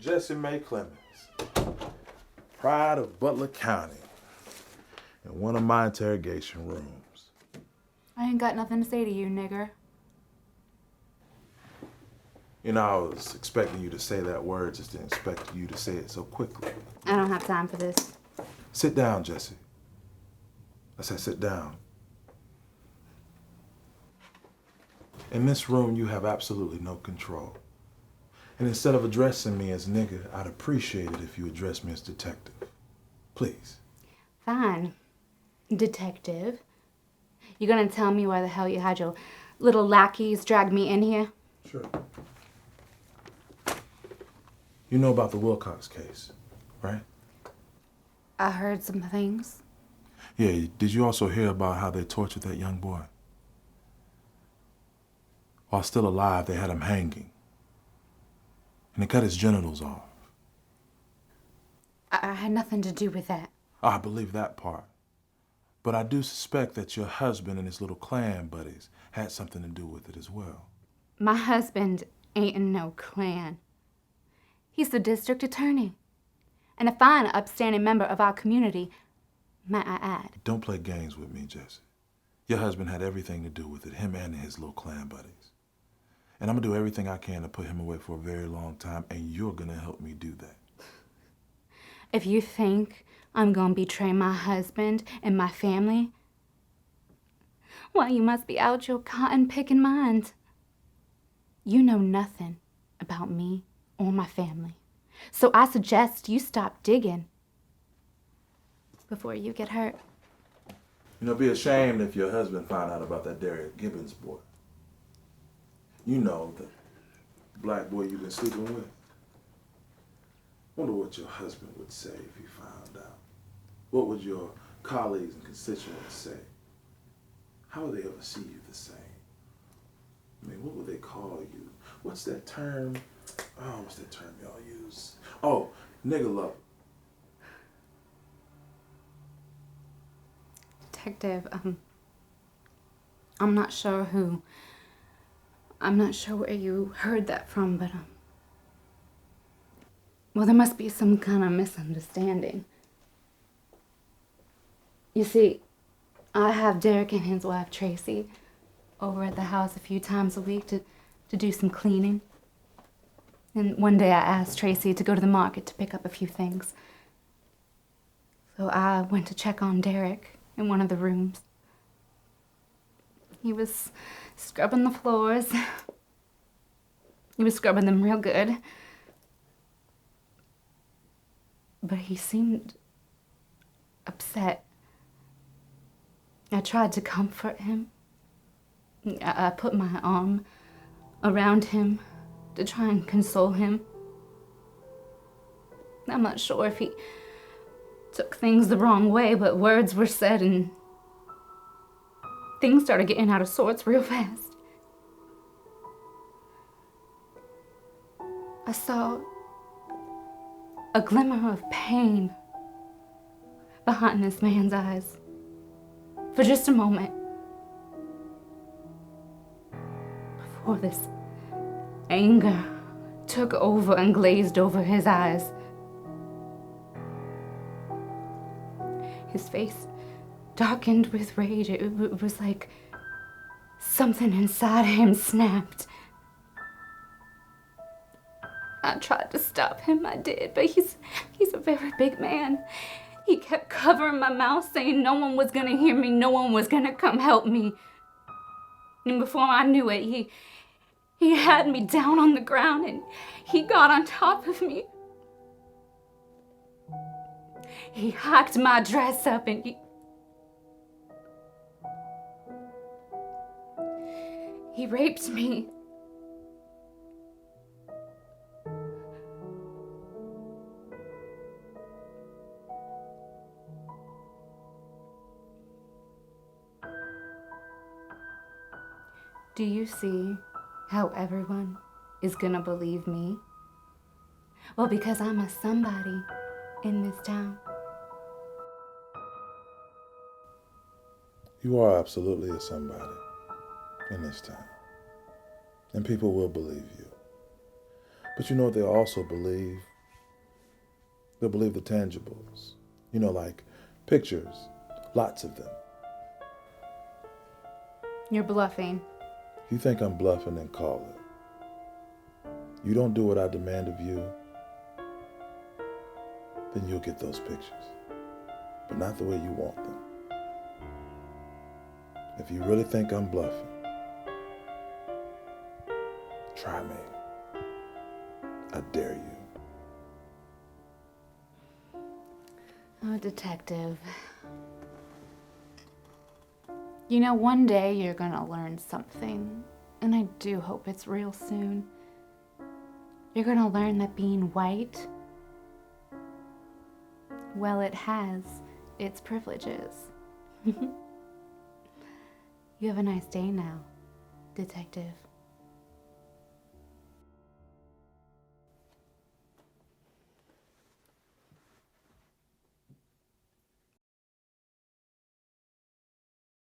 Jesse Mae Clemens, pride of Butler County, in one of my interrogation rooms. I ain't got nothing to say to you, nigger. You know, I was expecting you to say that word, just didn't expect you to say it so quickly. I don't have time for this. Sit down, Jesse. I said sit down. In this room, you have absolutely no control. And instead of addressing me as nigger, I'd appreciate it if you address me as detective. Please. Fine, detective. You gonna tell me why the hell you had your little lackeys drag me in here? Sure. You know about the Wilcox case, right? I heard some things. Yeah, did you also hear about how they tortured that young boy? While still alive, they had him hanging. And they cut his genitals off. I had nothing to do with that. I believe that part. But I do suspect that your husband and his little clan buddies had something to do with it as well. My husband ain't in no clan. He's the district attorney. And a fine, upstanding member of our community, might I add. Don't play games with me, Jesse. Your husband had everything to do with it, him and his little clan buddies. And I'm gonna do everything I can to put him away for a very long time, and you're gonna help me do that. If you think I'm gonna betray my husband and my family, well, you must be out your cotton-picking mind. You know nothing about me or my family. So I suggest you stop digging before you get hurt. You know, it'd be a shame if your husband found out about that Derek Gibbons boy. You know, the black boy you've been sleeping with. Wonder what your husband would say if he found out. What would your colleagues and constituents say? How would they ever see you the same? I mean, what would they call you? What's that term? Oh, what's that term y'all use? Oh, nigger lover. Detective, I'm not sure where you heard that from, but, well, there must be some kind of misunderstanding. You see, I have Derek and his wife, Tracy, over at the house a few times a week to do some cleaning. And one day I asked Tracy to go to the market to pick up a few things. So I went to check on Derek in one of the rooms. He was scrubbing the floors. He was scrubbing them real good. But he seemed upset. I tried to comfort him. I put my arm around him to try and console him. I'm not sure if he took things the wrong way, but words were said and things started getting out of sorts real fast. I saw a glimmer of pain behind this man's eyes for just a moment before this anger took over and glazed over his eyes. His face darkened with rage. It was like something inside him snapped. I tried to stop him, I did, but he's a very big man. He kept covering my mouth, saying no one was gonna hear me, no one was gonna come help me. And before I knew it, he had me down on the ground and he got on top of me. He hacked my dress up and he raped me. Do you see how everyone is gonna believe me? Well, because I'm a somebody in this town. You are absolutely a somebody in this town. And people will believe you. But you know what they also believe? They'll believe the tangibles. You know, like pictures, lots of them. You're bluffing. If you think I'm bluffing, then call it. You don't do what I demand of you, then you'll get those pictures. But not the way you want them. If you really think I'm bluffing, try me. I dare you. Oh, detective. You know, one day you're gonna learn something, and I do hope it's real soon. You're gonna learn that being white, well, it has its privileges. You have a nice day now, detective.